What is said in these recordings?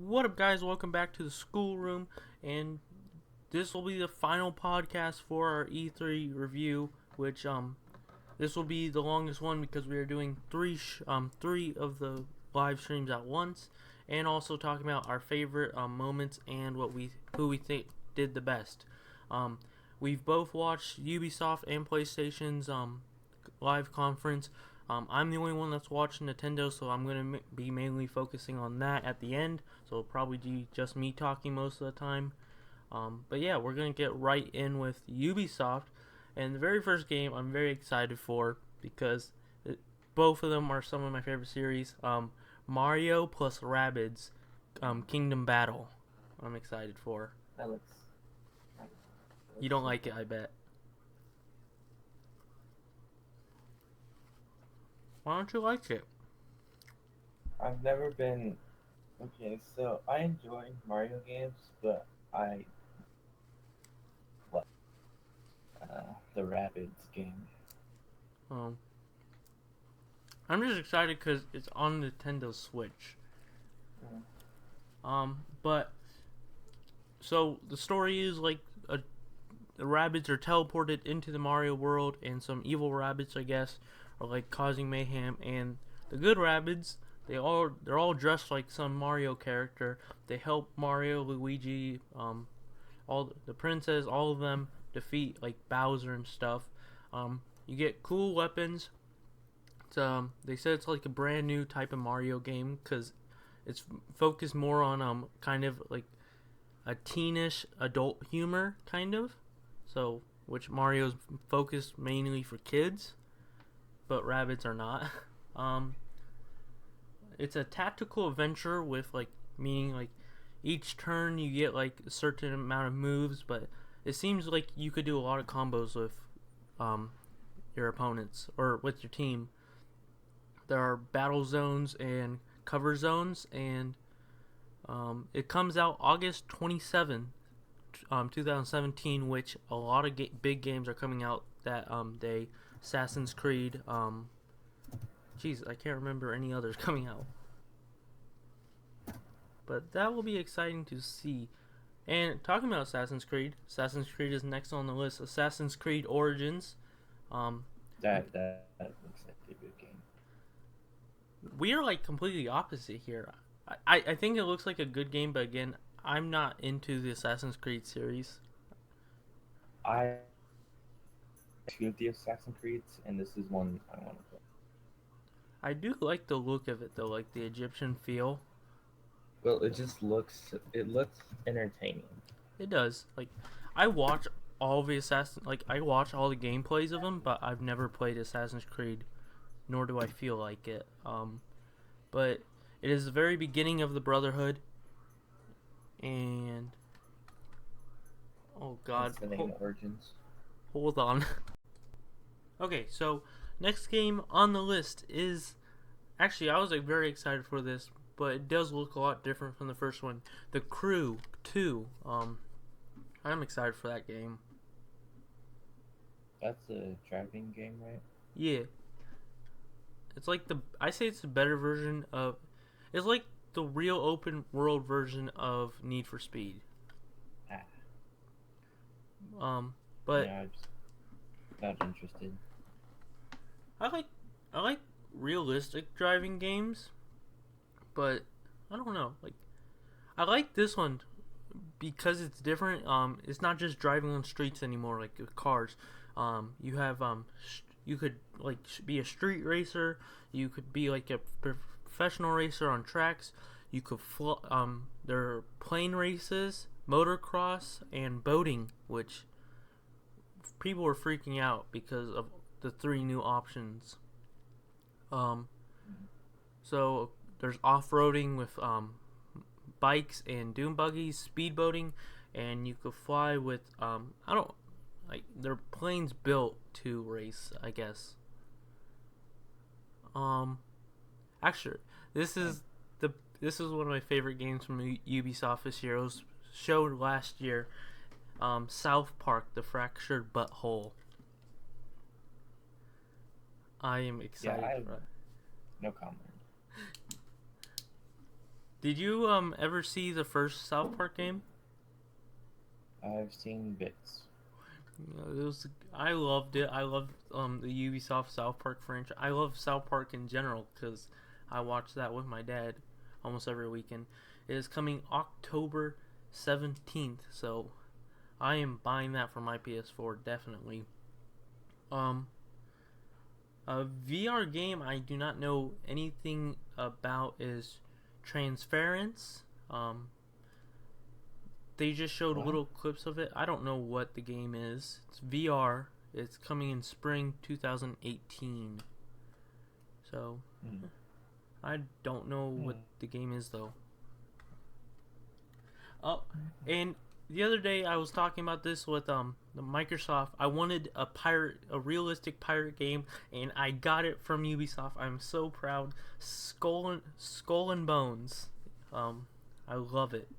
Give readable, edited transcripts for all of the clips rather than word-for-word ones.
What up, guys? Welcome back to the schoolroom, and this will be the final podcast for our E3 review, which this will be the longest one because we are doing three of the live streams at once, and also talking about our favorite moments and who we think did the best. Um, we've both watched Ubisoft and PlayStation's live conference. I'm the only one that's watching Nintendo, so I'm going to be mainly focusing on that at the end. So it'll probably be just me talking most of the time. But yeah, we're going to get right in with Ubisoft. And the very first game I'm very excited for because both of them are some of my favorite series. Mario plus Rabbids Kingdom Battle. I'm excited for. That looks You don't like it, I bet. Why don't you like it? I've never been. Okay, so I enjoy Mario games, but I like the Rabbids game. Um, I'm just excited because it's on Nintendo Switch. Mm. But so the story is like the rabbits are teleported into the Mario world, and some evil rabbits, I guess, are like causing mayhem. And the good rabbits, they're all dressed like some Mario character. They help Mario, Luigi, all the princess, all of them defeat like Bowser and stuff. You get cool weapons. They said it's like a brand new type of Mario game because it's focused more on kind of like a teenish adult humor kind of. So which Mario's focused mainly for kids, but rabbits are not. Um, it's a tactical adventure with like meaning like each turn you get like a certain amount of moves, but it seems like you could do a lot of combos with um, your opponents or with your team. There are battle zones and cover zones, and it comes out August 27th, 2017, which a lot of big games are coming out that day. Assassin's Creed. I can't remember any others coming out. But that will be exciting to see. And talking about Assassin's Creed is next on the list. Assassin's Creed Origins. Um, That looks like a good game. we are like completely opposite here. I think it looks like a good game, but again, I'm not into the Assassin's Creed series. I two of the Assassin's Creeds, and this is one I want to play. I do like the look of it though, like the Egyptian feel. Well, it looks entertaining. It does. Like I watch I watch all the gameplays of them, but I've never played Assassin's Creed, nor do I feel like it. But it is the very beginning of the Brotherhood, and oh god, What's the name? Origins. hold on. Okay, so next game on the list is actually I was like very excited for this, but it does look a lot different from the first one. The Crew 2. I'm excited for that game. That's a driving game, right? Yeah. It's like I say it's a better version of it's like the real open world version of Need for Speed. Ah. But Yeah, I'm just not interested. I like realistic driving games, but I don't know. Like I like this one because it's different. It's not just driving on streets anymore like cars. You have you could like be a street racer. You could be like a professional racer on tracks. You could there are plane races, motocross, and boating, which people were freaking out because of the three new options. So there's off-roading with bikes and dune buggies, speedboating, and you could fly with I don't like they're planes built to race, I guess. Actually, this is one of my favorite games from Ubisoft this year. It was showed last year. South Park: The Fractured Butthole. I am excited Yeah, for that. no comment. Did you ever see the first South Park game? I've seen bits. It was I loved it. I love the Ubisoft South Park franchise. I love South Park in general because I watch that with my dad almost every weekend. It is coming October 17th, so I am buying that for my PS4 definitely. Um, a VR game I do not know anything about is Transference. They just showed What? little clips of it. I don't know what the game is. It's VR. It's coming in spring 2018. So, Hmm. I don't know what Hmm. the game is though. Oh, and the other day I was talking about this with the Microsoft. I wanted a realistic pirate game, and I got it from Ubisoft. I'm so proud. Skull and Bones. Um, I love it.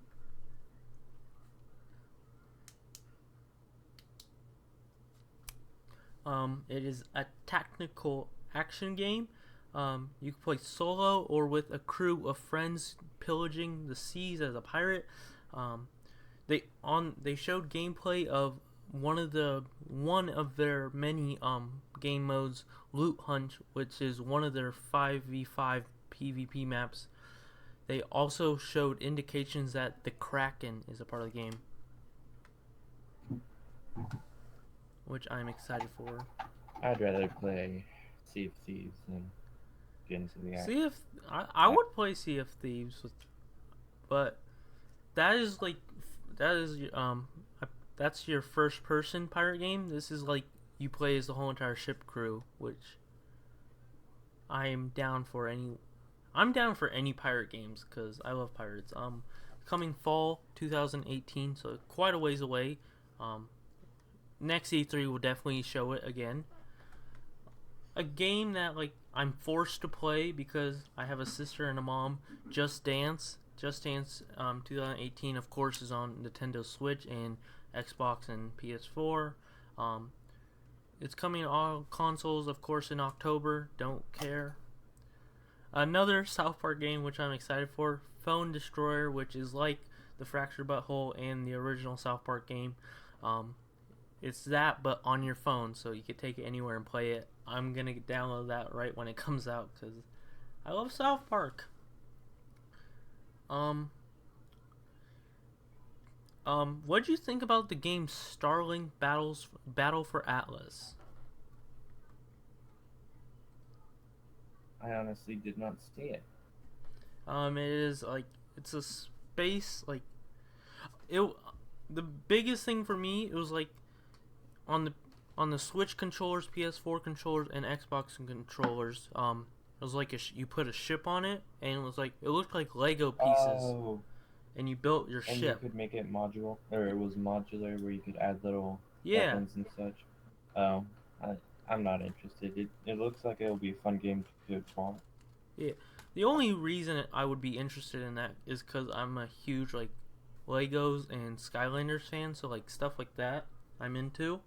It is a tactical action game. You can play solo or with a crew of friends pillaging the seas as a pirate. Um, they showed gameplay of one of their many game modes, Loot Hunt, which is one of their 5v5 PvP maps. They also showed indications that the Kraken is a part of the game, which I'm excited for. I'd rather play Sea of Thieves than get into the See if I act. would play Sea of Thieves, but that is like that is that's your first person pirate game. This is like you play as the whole entire ship crew, which I am down for any. I'm down for any pirate games because I love pirates. Coming fall 2018, so quite a ways away. Um, Next E3 will definitely show it again. A game that like I'm forced to play because I have a sister and a mom. Just Dance. Just Dance 2018 of course is on Nintendo Switch and Xbox and PS4. Um, it's coming to all consoles of course in October. Don't care. Another South Park game which I'm excited for, Phone Destroyer, which is like the Fractured Butthole and the original South Park game. Um, it's that, but on your phone, so you can take it anywhere and play it. I'm gonna download that right when it comes out because I love South Park. Um, what do you think about the game Starling Battle for Atlas? I honestly did not see it. It is like it's a space like it. The biggest thing for me, it was like on the Switch controllers, PS4 controllers, and Xbox controllers. It was like you put a ship on it, and it was like it looked like Lego pieces, Oh, and you built your and you ship. could make it modular, or it was modular where you could add little Yeah, weapons and such. Oh, I, I'm not interested. It looks like it'll be a fun game to explore. yeah. The only reason I would be interested in that is because I'm a huge like Legos and Skylanders fan, so like stuff like that I'm into.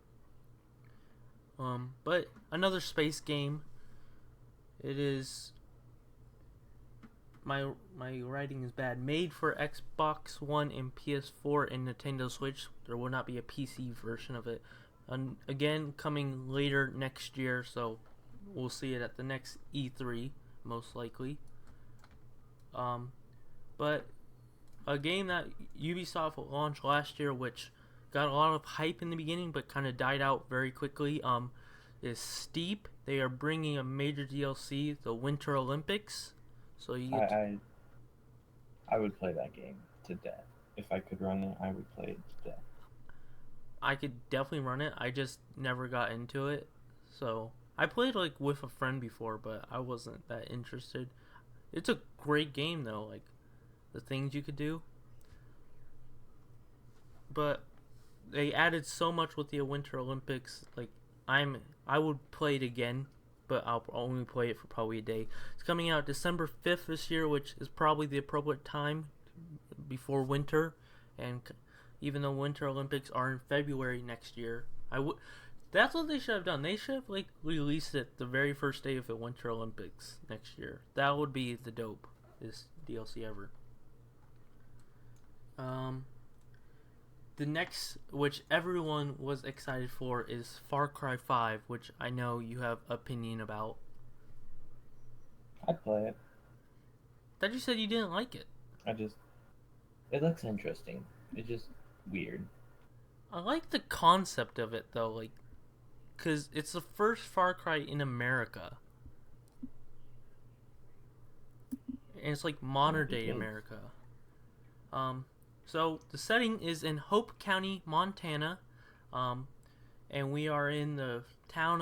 But another space game. It is my writing is bad. Made for Xbox One and PS4 and Nintendo Switch. There will not be a PC version of it. And again, coming later next year, so we'll see it at the next E3 most likely. Um, but a game that Ubisoft launched last year, which got a lot of hype in the beginning, but kind of died out very quickly. Is Steep. They are bringing a major DLC, the Winter Olympics. So you I, get to, I I would play that game to death. If I could run it, I would play it to death. I could definitely run it. I just never got into it. So I played like with a friend before, but I wasn't that interested. It's a great game though, like the things you could do. But they added so much with the Winter Olympics. Like I would play it again, but I'll only play it for probably a day. It's coming out December 5th this year, which is probably the appropriate time before winter. And even though Winter Olympics are in February next year, I would. That's what they should have done. They should have like released it the very first day of the Winter Olympics next year. That would be the dope this DLC ever. Um, the next, which everyone was excited for, is Far Cry 5, which I know you have opinion about. I'd play it. Thought you said you didn't like it. I just, it looks interesting. It's just weird. I like the concept of it though, like, cause it's the first Far Cry in America, and it's like modern It day is. America. Um, so the setting is in Hope County, Montana, um, and we are in the town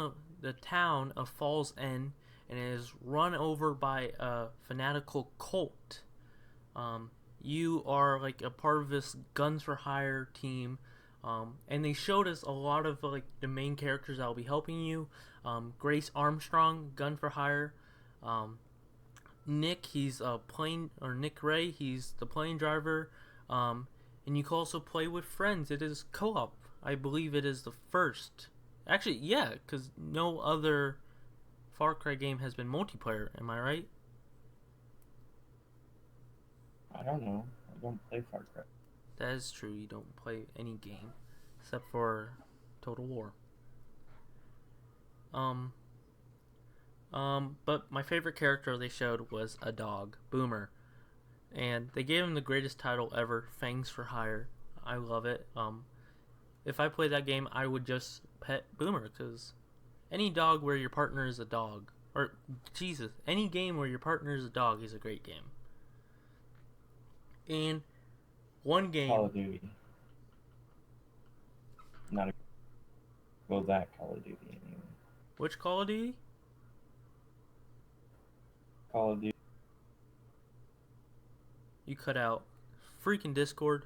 of Falls End, and it is run over by a fanatical cult. Um, you are like a part of this Guns for Hire team, and they showed us a lot of like the main characters that will be helping you. Grace Armstrong, Gun for Hire. Um, Nick, he's a plane, or Nick Ray, he's the plane driver. Um, and you can also play with friends. It is co-op. I believe it is the first. Actually, yeah, because no other Far Cry game has been multiplayer. Am I right? I don't know. I don't play Far Cry. That is true. You don't play any game except for Total War. Um, but my favorite character they showed was a dog, Boomer, and they gave him the greatest title ever, Fangs for Hire. I love it. If I played that game, I would just pet Boomer because any dog where your partner is a dog, or Jesus, any game where your partner is a dog is a great game. And one Call game, of Duty. Not a, well, that Call of Duty anyway. which Call of Duty? Call of Duty. You cut out. Freaking Discord.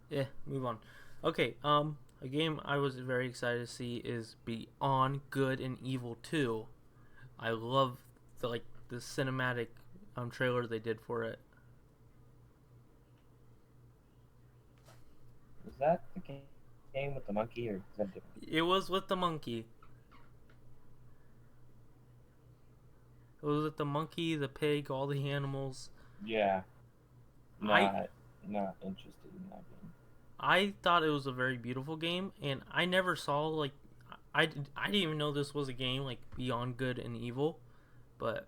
Yeah, move on. Okay, a game I was very excited to see is Beyond Good and Evil 2. I love the cinematic trailer they did for it. Was that the game with the monkey, or is that different? It was with the monkey. It was with the monkey, the pig, all the animals. Yeah. I Not interested in that game. I thought it was a very beautiful game, and I never saw I didn't even know this was a game like Beyond Good and Evil, but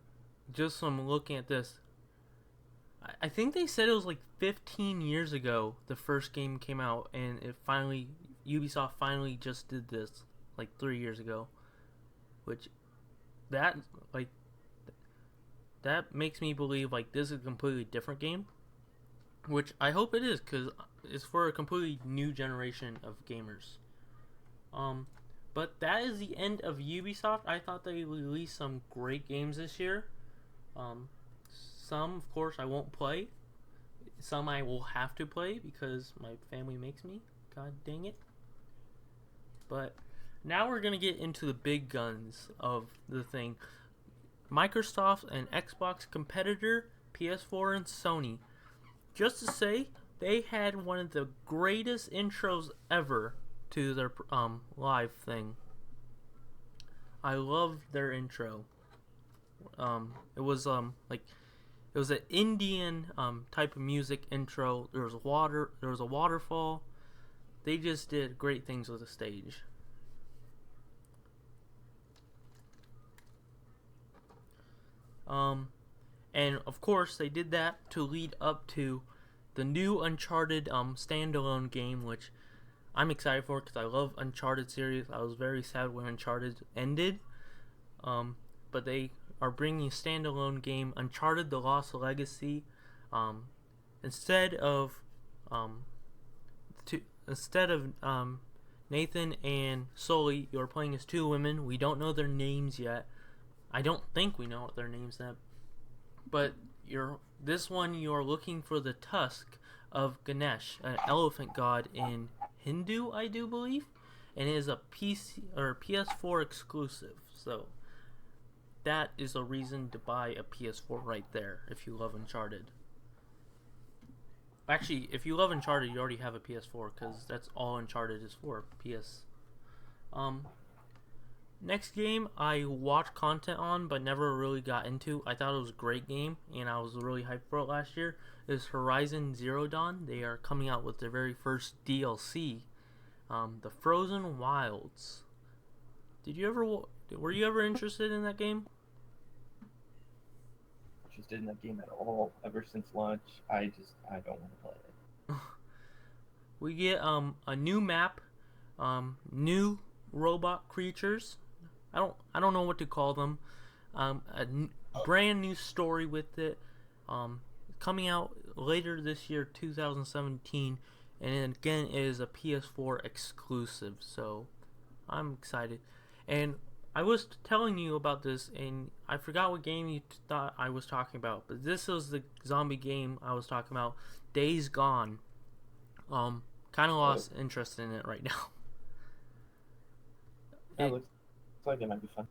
just from looking at this, I think they said it was like 15 years ago the first game came out, and Ubisoft finally just did this like 3 years ago, which that like that makes me believe like this is a completely different game, which I hope it is because it's for a completely new generation of gamers. Um, but that is the end of Ubisoft. I thought they released some great games this year. Some, of course, I won't play. Some I will have to play because my family makes me. God dang it. But now we're going to get into the big guns of the thing. Microsoft and Xbox competitor, PS4 and Sony. Just to say, they had one of the greatest intros ever to their live thing. I loved their intro. It was it was an Indian type of music intro. There was water. There was a waterfall. They just did great things with the stage. And of course they did that to lead up to the new Uncharted standalone game, which I'm excited for because I love Uncharted series. I was very sad when Uncharted ended, but they are bringing a standalone game, Uncharted: The Lost Legacy. Instead of Nathan and Sully, you're playing as two women. We don't know their names yet. I don't think we know what their names yet. But you're looking for the tusk of Ganesh, an elephant god in Hindu, I do believe, and it is a PC or PS4 exclusive. So that is a reason to buy a PS4 right there if you love Uncharted. Actually, if you love Uncharted, you already have a PS4 because that's all Uncharted is for. PS. Next game I watched content on but never really got into. I thought it was a great game and I was really hyped for it last year. Is Horizon Zero Dawn. They are coming out with their very first DLC, the Frozen Wilds. Did you ever? Were you ever interested in that game? Interested in that game at all. Ever since launch, I don't want to play it. We get a new map, new robot creatures. I don't know what to call them. Brand new story with it. Coming out later this year, 2017, and again it is a PS4 exclusive. So I'm excited. And I was telling you about this, and I forgot what game you thought I was talking about, but this was the zombie game I was talking about, Days Gone. Kind of lost interest in it right now. That looks like it might be fun.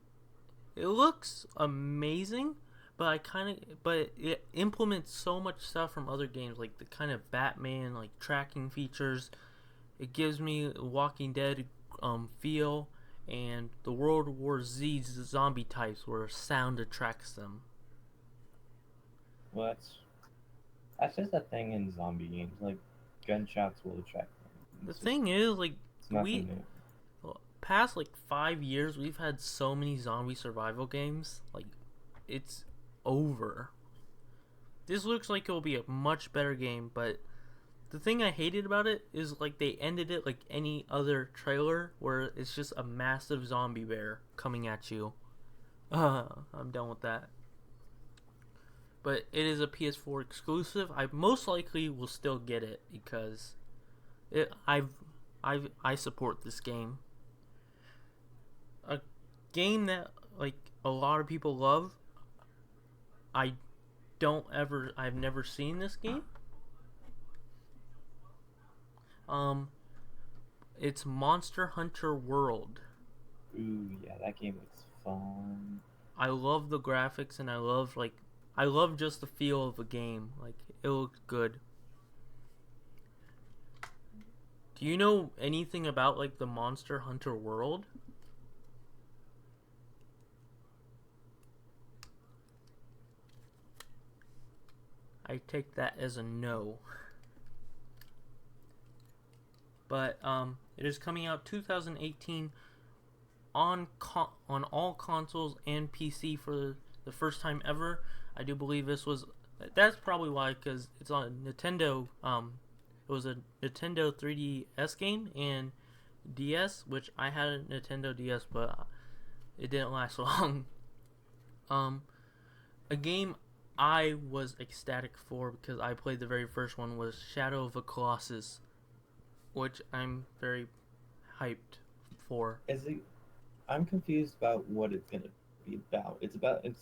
It looks amazing, but it implements so much stuff from other games, like the kind of Batman like tracking features. It gives me a Walking Dead feel, and the World War Z zombie types where sound attracts them. Well, that's just a thing in zombie games. Like gunshots will attract them. The thing is, like, It's nothing new. past like 5 years, we've had so many zombie survival games. Like, it's over. This looks like it'll be a much better game, but the thing I hated about it is like they ended it like any other trailer where it's just a massive zombie bear coming at you. I'm done with that. But it is a PS4 exclusive. I most likely will still get it because I support this game. A game that like a lot of people love. I've never seen this game. It's Monster Hunter World. Ooh, yeah, that game looks fun. I love the graphics and I love just the feel of the game. Like, it looks good. Do you know anything about like the Monster Hunter World? I take that as a no. But it is coming out 2018 on all consoles and PC for the first time ever. I do believe that's probably why, because it's on Nintendo. It was a Nintendo 3DS game and DS, which I had a Nintendo DS, but it didn't last long. A game I was ecstatic for because I played the very first one was Shadow of the Colossus, which I'm very hyped for. I'm confused about what it's gonna be about. It's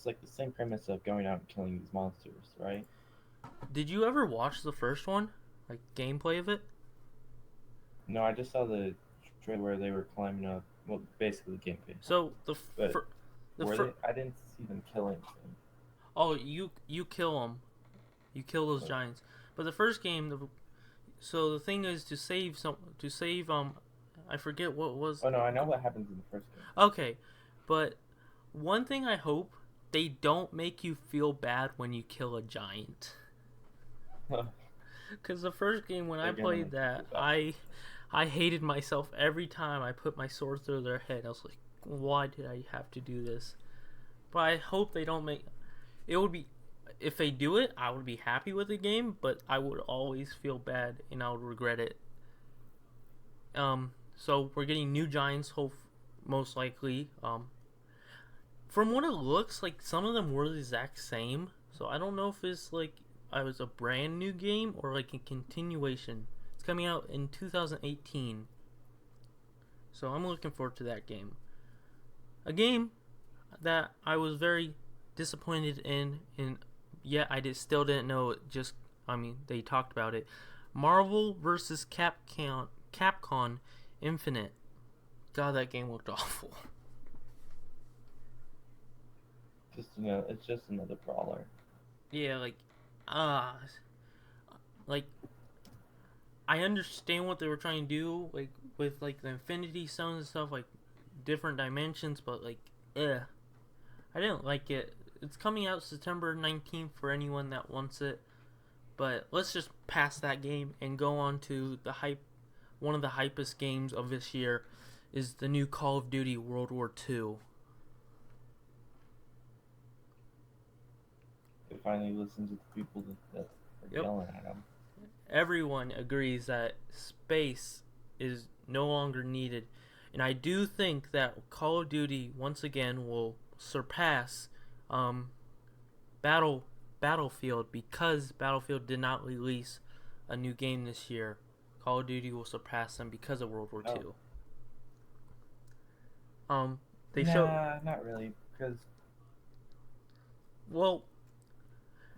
like the same premise of going out and killing these monsters, right? Did you ever watch the first one? Like gameplay of it? No, I just saw the trailer where they were climbing up. Well, basically gameplay. So I didn't see them kill anything. Oh, you kill them, you kill those giants. But the first game, so the thing is to save I forget what was. Oh no, I know what happens in the first game. Okay, but one thing I hope they don't make you feel bad when you kill a giant. Because the first game when I played that, I hated myself every time I put my sword through their head. I was like, why did I have to do this? But I hope they don't make. It would be, if they do it, I would be happy with the game, but I would always feel bad and I would regret it. So we're getting new giants, most likely. From what it looks like, some of them were the exact same. So I don't know if it's like it was a brand new game or like a continuation. It's coming out in 2018. So I'm looking forward to that game. A game that I was very disappointed in, and yet still didn't know it. They talked about it. Marvel vs. Capcom Infinite. God, that game looked awful. It's just another brawler. Yeah, like I understand what they were trying to do, like with like the Infinity Stones and stuff. Like different dimensions, but like, I didn't like it. It's coming out September 19th for anyone that wants it. But let's just pass that game and go on to the hype. One of the hypest games of this year is the new Call of Duty World War II. They finally listen to the people that are yelling at them. Everyone agrees that space is no longer needed. And I do think that Call of Duty once again will surpass Battlefield, because Battlefield did not release a new game this year. Call of Duty will surpass them because of World War II. Not really, because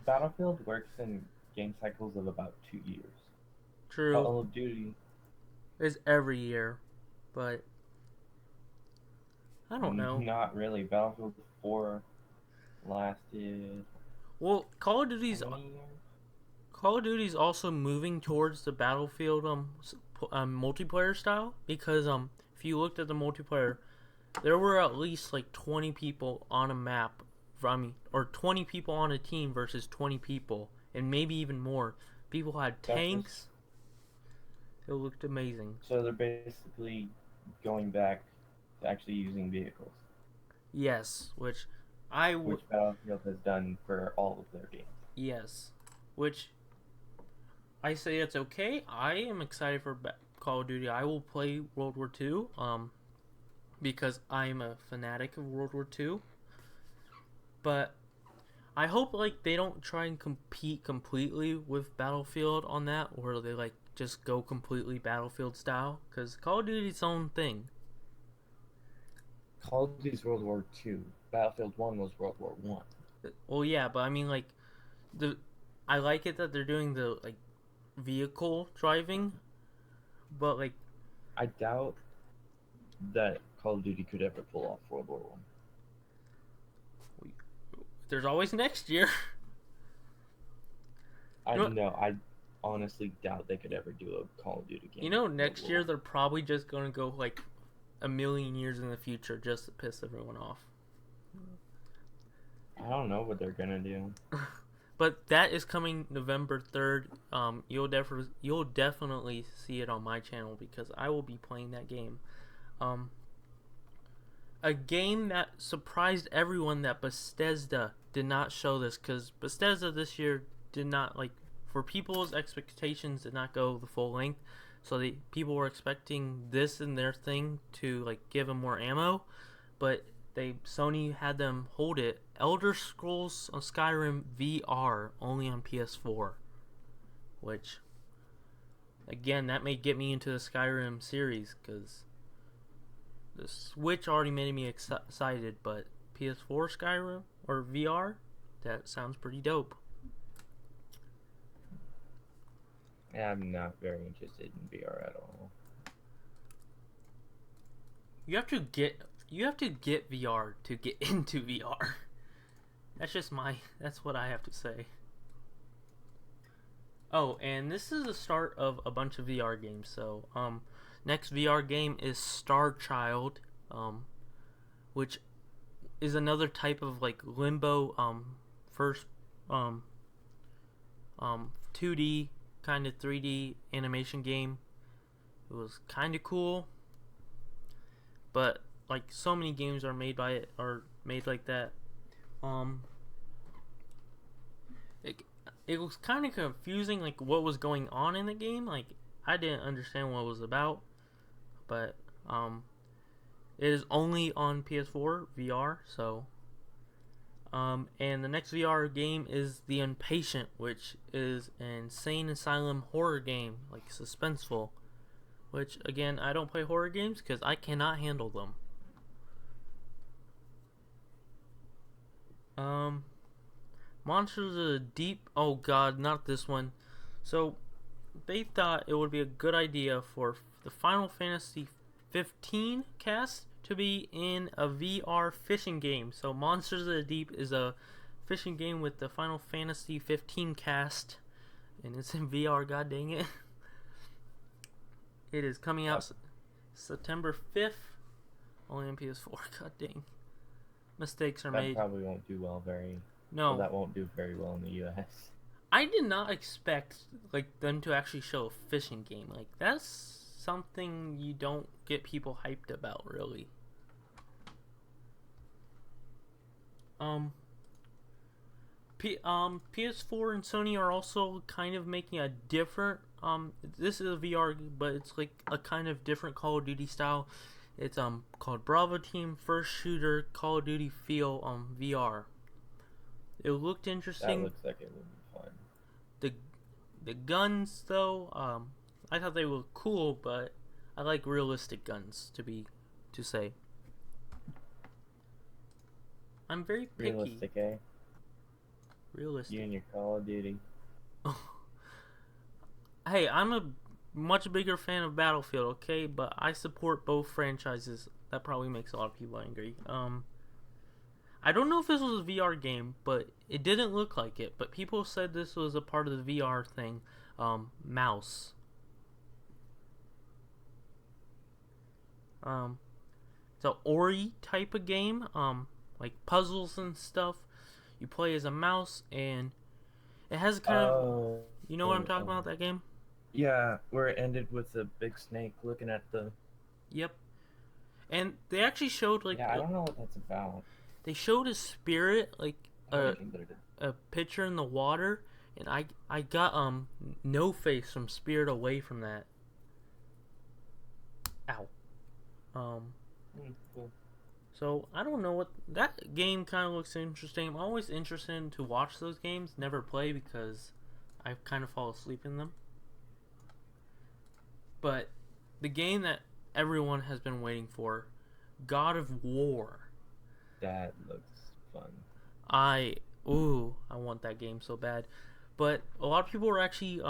Battlefield works in game cycles of about 2 years. True. Call of Duty is every year, but I don't know. Not really. Battlefield 4 lasted. Well, Call of Duty's also moving towards the Battlefield multiplayer style, because if you looked at the multiplayer, there were at least like 20 people on a map. Or 20 people on a team versus 20 people, and maybe even more. People had tanks. It looked amazing. So they're basically going back to actually using vehicles. Yes, which Battlefield has done for all of their games. Yes, which I say it's okay. I am excited for Call of Duty. I will play World War II, because I'm a fanatic of World War II. But I hope like they don't try and compete completely with Battlefield on that, or they like just go completely Battlefield style, because Call of Duty's its own thing. Call of Duty's World War II. Battlefield 1 was World War 1. Well, yeah, but I mean like I like it that they're doing the like vehicle driving, but like I doubt that Call of Duty could ever pull off World War 1. There's always next year. I honestly doubt they could ever do a Call of Duty game. Next year they're probably just going to go like a million years in the future just to piss everyone off. I don't know what they're going to do. But that is coming November 3rd. You'll definitely see it on my channel, because I will be playing that game. A game that surprised everyone that Bethesda did not show this, because Bethesda this year did not, like, for people's expectations, did not go the full length. So people were expecting this in their thing to like give them more ammo, but Sony had them hold it. Elder Scrolls on Skyrim VR only on PS4, which again, that may get me into the Skyrim series, because the Switch already made me excited, but PS4 Skyrim or VR, that sounds pretty dope. I'm not very interested in VR at all. You have to get VR to get into VR. That's what I have to say. Oh, and this is the start of a bunch of VR games. So, next VR game is Star Child, which is another type of like Limbo, first 2D kind of 3D animation game. It was kind of cool, but like so many games are made like that. It was kind of confusing, like what was going on in the game. Like I didn't understand what it was about, but it is only on PS4 VR. So and the next VR game is The Impatient, which is an insane asylum horror game, like suspenseful. Which again, I don't play horror games because I cannot handle them. Monsters of the Deep. Oh god, not this one. So they thought it would be a good idea for the Final Fantasy 15 cast to be in a VR fishing game. So Monsters of the Deep is a fishing game with the Final Fantasy 15 cast, and it's in VR. God dang it! It is coming out September 5th only on PS4. God dang. Mistakes are That made. probably won't do well very. Well, No, that won't do very well in the U.S. I did not expect like them to actually show a fishing game. Like that's something you don't get people hyped about, really. Um, PS4 and Sony are also kind of making a different. This is a VR, but it's like a kind of different Call of Duty style. It's called Bravo Team First Shooter Call of Duty Feel VR. It looked That interesting. looks like it would be fun. The the guns though, I thought they were cool, but I like realistic guns to say. I'm very picky. Realistic, eh? Realistic. You and your Call of Duty. Hey, I'm a much bigger fan of Battlefield, okay? But I support both franchises. That probably makes a lot of people angry. I don't know if this was a VR game, but it didn't look like it. But people said this was a part of the VR thing. Mouse. It's a Ori type of game. Like puzzles and stuff. You play as a mouse, and it has kind of. You know what I'm talking about? That game? Yeah, where it ended with the big snake looking at the. Yep. And they actually showed like Yeah, I don't know what that's about. they showed a spirit like a Anything but it is. a picture in the water, and I got No Face from Spirit Away from that. Ow. Cool. So I don't know what that game kind of looks interesting. I'm always interested to watch those games. Never play because I kind of fall asleep in them. But the game that everyone has been waiting for, God of War. That looks fun. I want that game so bad. But a lot of people are actually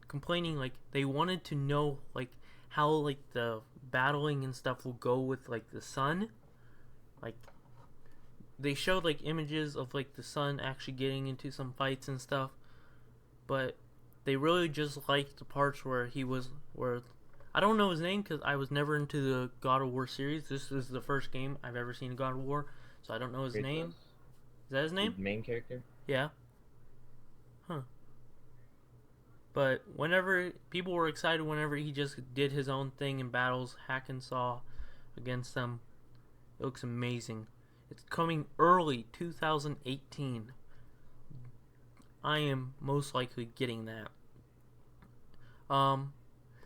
complaining like they wanted to know like how like the battling and stuff will go with like the sun. Like they showed like images of like the sun actually getting into some fights and stuff. But they really just liked the parts where I don't know his name because I was never into the God of War series. This is the first game I've ever seen God of War, so I don't know his name. Is that his name? The main character? Yeah. Huh. But whenever people were excited whenever he just did his own thing in battles, hack and saw against them, it looks amazing. It's coming early 2018. I am most likely getting that.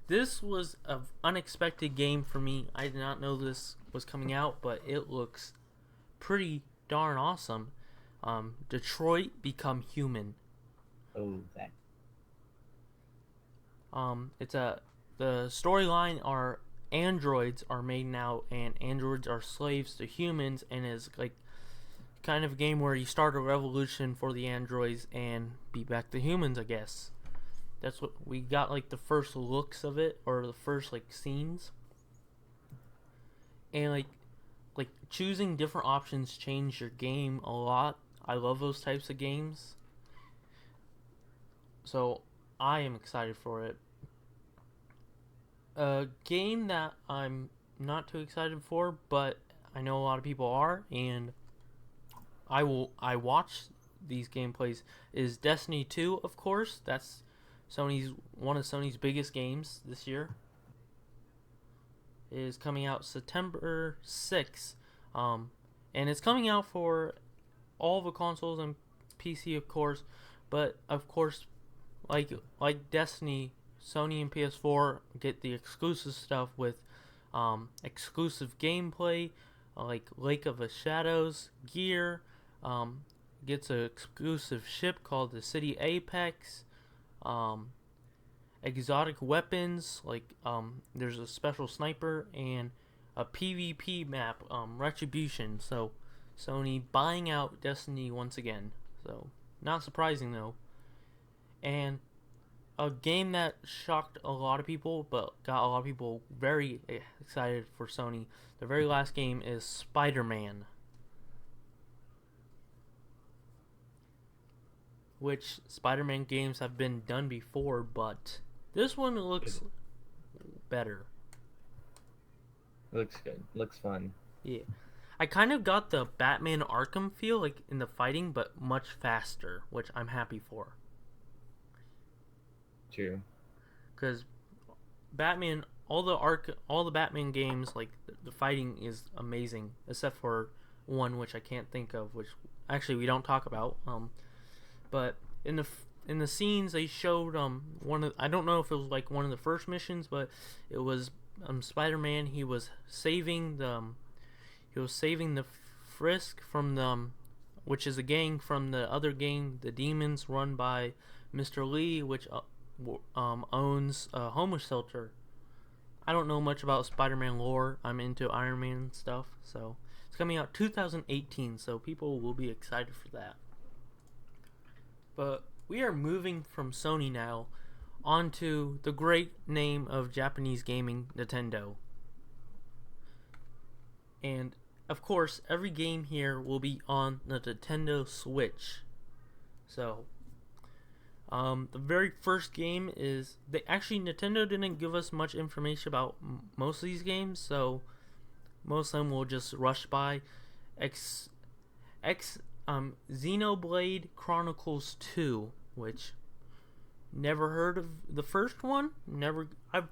This was an unexpected game for me. I did not know this was coming out, but it looks pretty darn awesome. Detroit Become Human. Oh, that. The storyline are androids are made now, and androids are slaves to humans, and is like kind of a game where you start a revolution for the androids and beat back the humans, I guess. That's what we got, like the first looks of it, or the first like scenes. And like choosing different options change your game a lot. I love those types of games. So I am excited for it. A game that I'm not too excited for, but I know a lot of people are, and I watch these gameplays, is Destiny 2, of course. That's one of Sony's biggest games this year. It is coming out September 6th. And it's coming out for all the consoles and PC, of course, but of course, like Destiny, Sony and PS4 get the exclusive stuff with exclusive gameplay, like Lake of the Shadows gear, gets an exclusive ship called the City Apex, exotic weapons, like there's a special sniper, and a PvP map, Retribution. So Sony buying out Destiny once again. So not surprising though. And a game that shocked a lot of people, but got a lot of people very excited for Sony. The very last game is Spider-Man, which Spider-Man games have been done before, but this one looks better. Looks good. Looks fun. Yeah. I kind of got the Batman Arkham feel, like in the fighting, but much faster, which I'm happy for. True. Because Batman, all the Batman games, like the fighting is amazing, except for one which I can't think of, which actually we don't talk about. But in the scenes they showed one of, I don't know if it was like one of the first missions, but it was Spider-Man. He was saving the Frisk from the which is a gang from the other gang, the Demons, run by Mr. Lee, which owns a homeless shelter. I don't know much about Spider-Man lore. I'm into Iron Man stuff, so it's coming out 2018, so people will be excited for that. But we are moving from Sony now onto the great name of Japanese gaming, Nintendo. And of course, every game here will be on the Nintendo Switch. So, the very first game is Nintendo didn't give us much information about most of these games, so most of them will just rush by. X Xenoblade Chronicles 2, which never heard of the first one. I've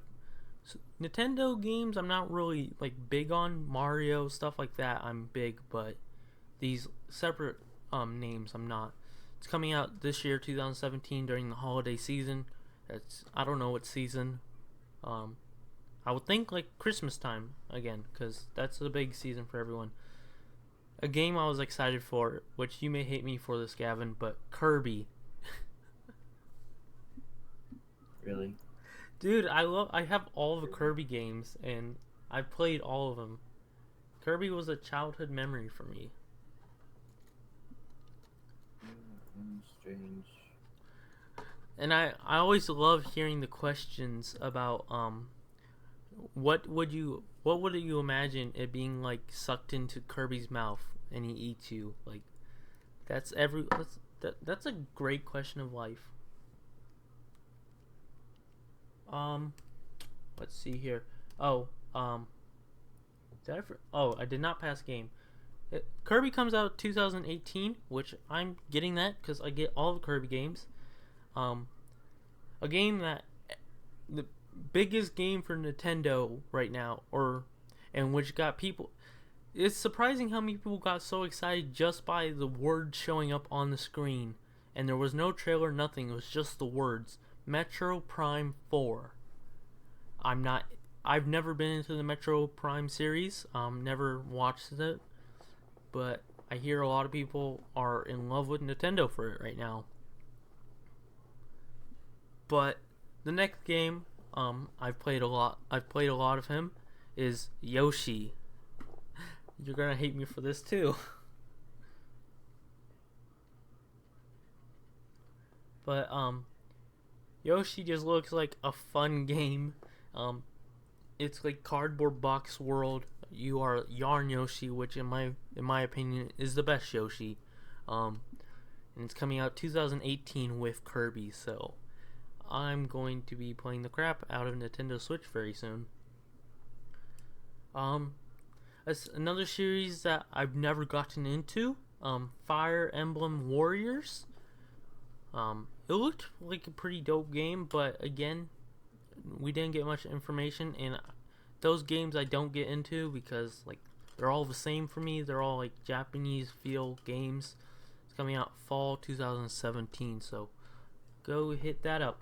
Nintendo games I'm not really like big on. Mario stuff like that I'm big, but these separate names I'm not. It's coming out this year 2017 during the holiday season. I don't know what season. I would think like Christmas time again, cuz that's the big season for everyone. A game I was excited for, which you may hate me for this, Gavin, but Kirby. Really? Dude, I have all the Kirby games and I've played all of them. Kirby was a childhood memory for me. Strange. And I always love hearing the questions about what would you imagine it being like sucked into Kirby's mouth and he eats you? Like that's a great question of life. Let's see here. Oh, I did not pass game. Kirby comes out 2018, which I'm getting that because I get all the Kirby games. A game that the biggest game for Nintendo right now, and which got people. It's surprising how many people got so excited just by the words showing up on the screen, and there was no trailer, nothing. It was just the words. Metro Prime 4. I've never been into the Metro Prime series. Never watched it, but I hear a lot of people are in love with Nintendo for it right now. But the next game, I've played a lot of him, is Yoshi. You're gonna hate me for this too. But Yoshi just looks like a fun game. It's like cardboard box world. You are Yarn Yoshi, which in my opinion is the best Yoshi. And it's coming out 2018 with Kirby, so I'm going to be playing the crap out of Nintendo Switch very soon. That's another series that I've never gotten into. Fire Emblem Warriors. It looked like a pretty dope game, but again, we didn't get much information, and those games I don't get into because like they're all the same for me. They're all like Japanese feel games. It's coming out fall 2017, so go hit that up.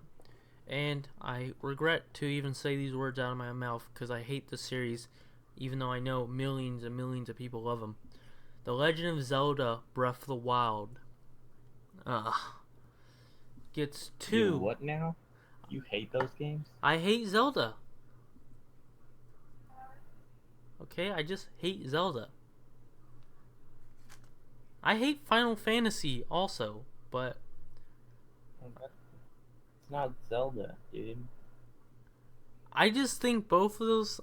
And I regret to even say these words out of my mouth because I hate the series, even though I know millions and millions of people love them. The Legend of Zelda Breath of the Wild. Gets two. You what now? You hate those games? I hate Zelda. Okay, I just hate Zelda. I hate Final Fantasy also, but it's not Zelda, dude. I just think both of those.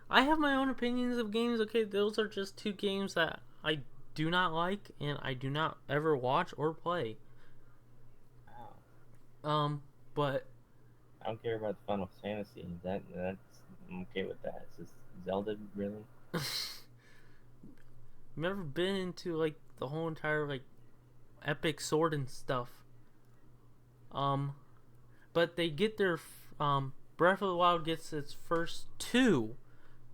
I have my own opinions of games. Okay, those are just two games that I do not like and I do not ever watch or play. But I don't care about the Final Fantasy. That's I'm okay with that. It's just Zelda, really. Never been into like the whole entire like epic sword and stuff. Um, but they get their Breath of the Wild gets its first two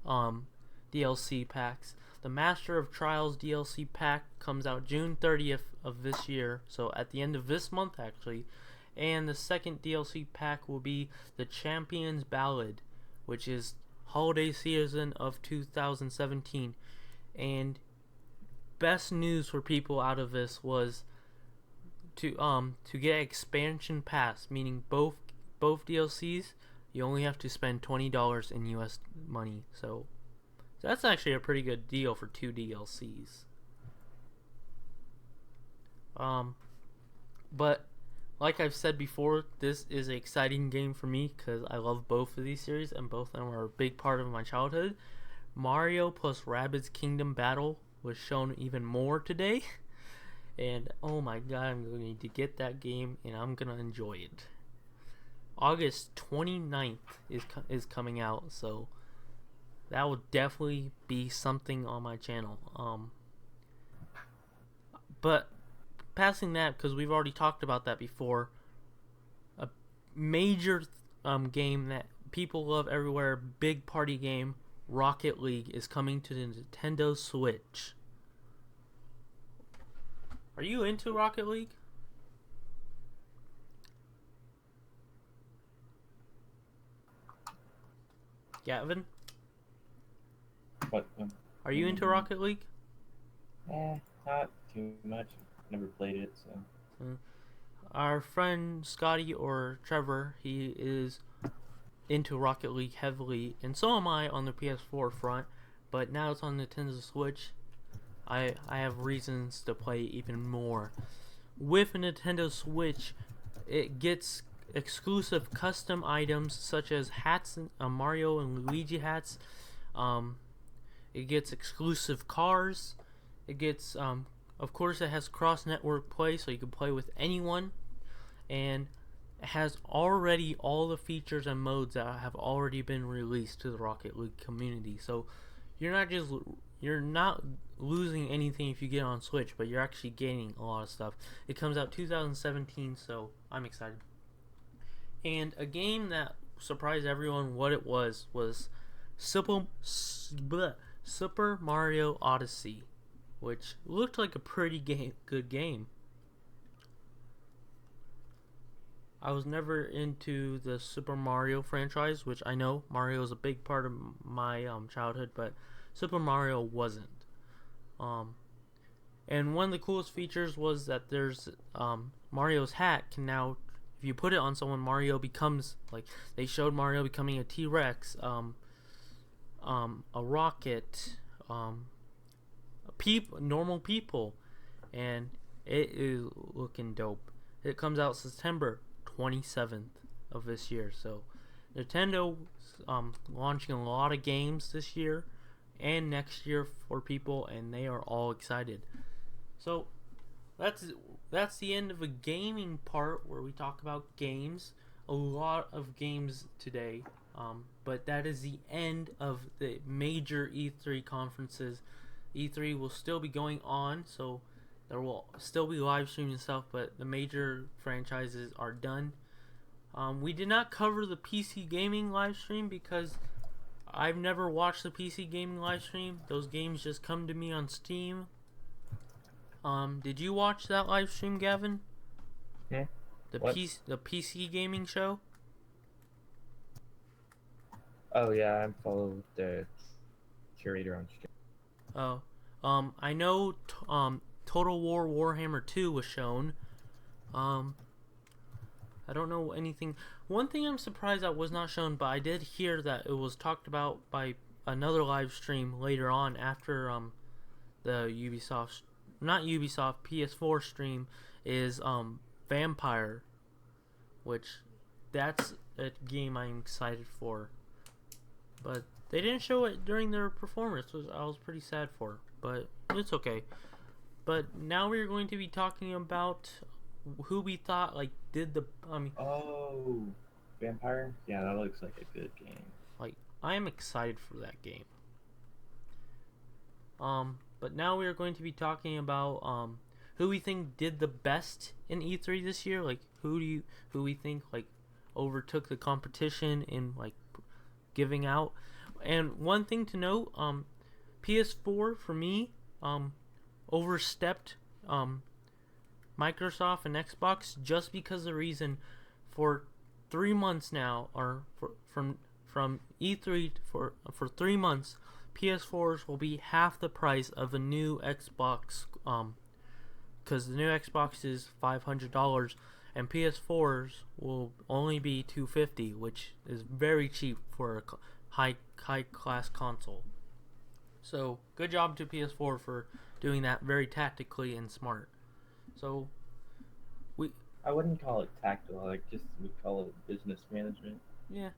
um DLC packs. The Master of Trials DLC pack comes out June 30th of this year, so at the end of this month actually. And the second DLC pack will be the Champion's Ballad, which is holiday season of 2017. And best news for people out of this was to get expansion pass, meaning both DLCs, you only have to spend $20 in US money. So that's actually a pretty good deal for two DLCs. But like I've said before, this is an exciting game for me because I love both of these series and both of them are a big part of my childhood. Mario plus Rabbids Kingdom Battle was shown even more today. And oh my god, I'm going to get that game and I'm going to enjoy it. August 29th is coming out, so that will definitely be something on my channel. But passing that, because we've already talked about that before, a major game that people love everywhere, big party game, Rocket League, is coming to the Nintendo Switch. Are you into Rocket League? Gavin? What? Are you into Rocket League? Not too much. Never played it, so. Our friend Scotty or Trevor, he is into Rocket League heavily, and so am I on the PS4 front. But now it's on Nintendo Switch. I have reasons to play even more. With a Nintendo Switch, it gets exclusive custom items such as hats, Mario and Luigi hats. It gets exclusive cars. It gets, of course, it has cross-network play, so you can play with anyone. And it has already all the features and modes that have already been released to the Rocket League community. So you're not losing anything if you get on Switch, but you're actually gaining a lot of stuff. It comes out 2017, so I'm excited. And a game that surprised everyone what it was Super Mario Odyssey, which looked like a pretty good game. I was never into the Super Mario franchise, which I know Mario is a big part of my childhood, but Super Mario wasn't. And one of the coolest features was that there's Mario's hat can now, if you put it on someone, Mario becomes, like, they showed Mario becoming a T-Rex, a rocket, normal people, and it is looking dope. It comes out September 27th of this year, so Nintendo launching a lot of games this year and next year for people, and they are all excited. So that's the end of the gaming part where we talk about games. A lot of games today, but that is the end of the major E3 conferences. E3 will still be going on, so there will still be live streams and stuff, but the major franchises are done. We did not cover the PC gaming live stream because I've never watched the PC gaming live stream. Those games just come to me on Steam. Did you watch that live stream, Gavin? Yeah. The PC gaming show? Oh yeah, I follow the curator on stream. Oh, I know. Total War Warhammer 2 was shown. I don't know anything. One thing I'm surprised that was not shown, but I did hear that it was talked about by another live stream later on after the Ubisoft PS4 stream is Vampire, which that's a game I'm excited for. But they didn't show it during their performance, which I was pretty sad for, but it's okay. But now we're going to be talking about who we thought did the Oh, Vampire? Yeah, that looks like a good game. I am excited for that game. But now we are going to be talking about who we think did the best in E3 this year. Like who we think like overtook the competition in like giving out. And one thing to note, PS4 for me overstepped Microsoft and Xbox just because of the reason for 3 months now, or from E3 for 3 months, PS4s will be half the price of a new Xbox. Because the new Xbox is $500, and PS4s will only be $250, which is very cheap for a high class console. So good job to PS4 for doing that very tactically and smart. So I wouldn't call it tactical. Like just we call it business management. yeah,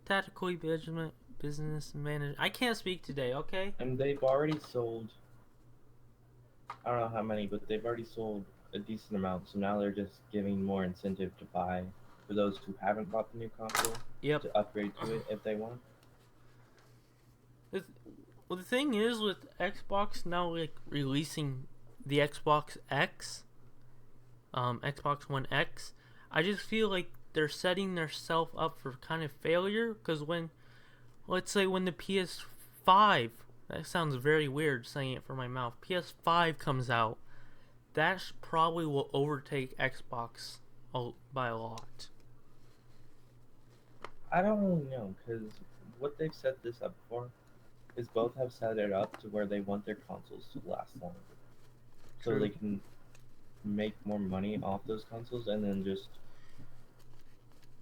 tactically business management. I can't speak today. Okay. And they've already sold. I don't know how many, but they've already sold a decent amount. So now they're just giving more incentive to buy for those who haven't bought the new console. Yep. To upgrade to it if they want. Well, the thing is with Xbox now, like releasing the Xbox X, Xbox One X, I just feel like they're setting themselves up for kind of failure. Because let's say when the PS5, that sounds very weird saying it from my mouth, PS5 comes out, that probably will overtake Xbox by a lot. I don't really know, because what they've set this up for is both have set it up to where they want their consoles to last longer. So True. they can make more money off those consoles and then just...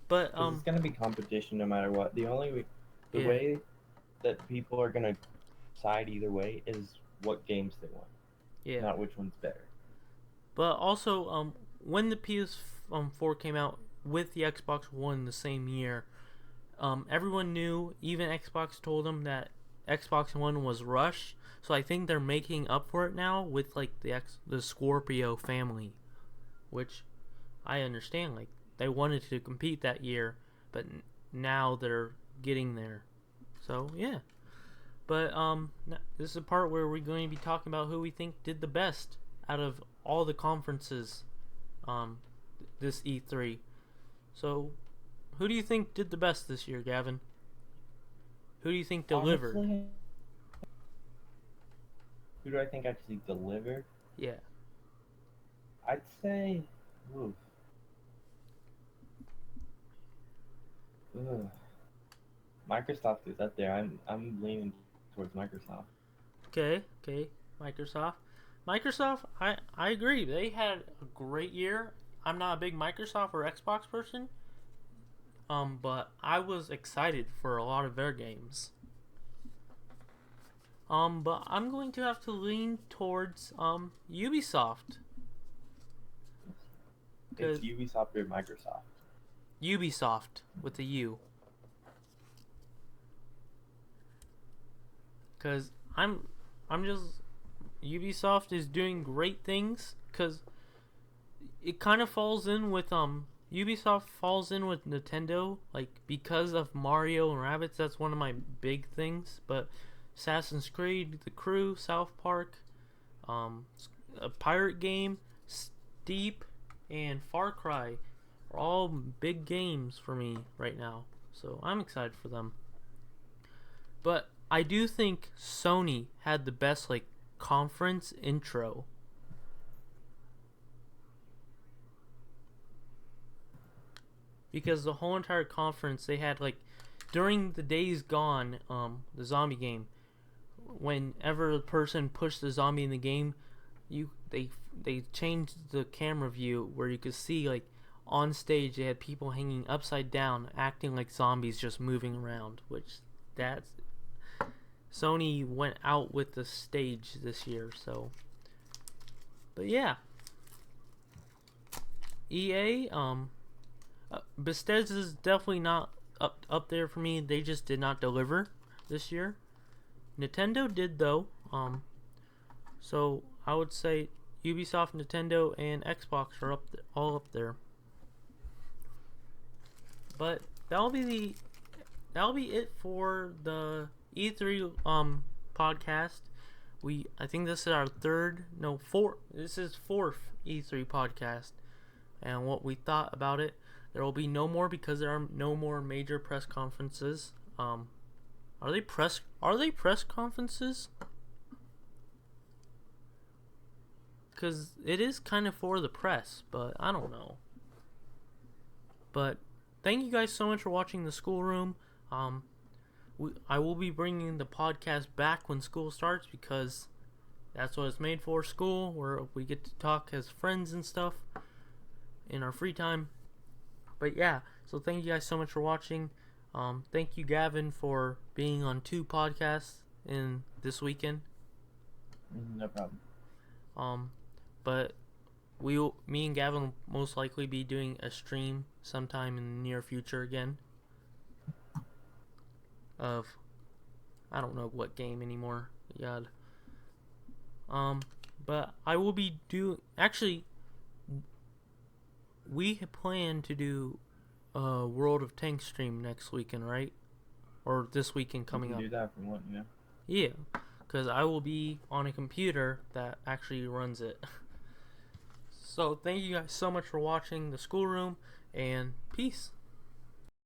But Because it's going to be competition no matter what. The yeah. way that people are going to side either way is what games they want, Yeah. not which one's better. But also, when the PS4 came out with the Xbox One the same year, everyone knew, even Xbox told them that Xbox One was rushed. So I think they're making up for it now with like the Scorpio family, which I understand. Like they wanted to compete that year, but now they're getting there. So yeah. But this is a part where we're going to be talking about who we think did the best out of all the conferences this E3. So who do you think did the best this year, Gavin? Who do you think delivered? Honestly, who do I think actually delivered? Yeah. I'd say... Oof. Ugh. Microsoft is up there. I'm leaning towards Microsoft. Okay. Microsoft, I agree. They had a great year. I'm not a big Microsoft or Xbox person, but I was excited for a lot of their games. But I'm going to have to lean towards Ubisoft. It's Ubisoft or Microsoft. Ubisoft with a U. Cause I'm just Ubisoft is doing great things. Cause it kind of falls in with Ubisoft falls in with Nintendo, like because of Mario and Rabbids. That's one of my big things. But Assassin's Creed, The Crew, South Park, a pirate game, Steep, and Far Cry are all big games for me right now. So I'm excited for them. But I do think Sony had the best like conference intro. Because the whole entire conference they had like during the Days Gone, the zombie game, whenever a person pushed the zombie in the game, they changed the camera view where you could see like on stage they had people hanging upside down acting like zombies just moving around, which that's Sony went out with the stage this year. So but yeah, EA Bethesda's definitely not up there for me. They just did not deliver this year. Nintendo did though. So I would say Ubisoft, Nintendo, and Xbox are all up there. But that'll be it for the E3 podcast. I think this is our fourth. This is fourth E3 podcast, and what we thought about it. There will be no more because there are no more major press conferences. Are they press conferences? Because it is kind of for the press, but I don't know. But thank you guys so much for watching the schoolroom. I will be bringing the podcast back when school starts because that's what it's made for, school, where we get to talk as friends and stuff in our free time. But yeah, so thank you guys so much for watching. Thank you, Gavin, for being on 2 podcasts in this weekend. No problem. But me and Gavin will most likely be doing a stream sometime in the near future again. Of, I don't know what game anymore. God. But I will be actually, we plan to do a World of Tanks stream next weekend, right? Or this weekend coming up. Do that from what, yeah. Yeah, because I will be on a computer that actually runs it. So thank you guys so much for watching the schoolroom, and peace.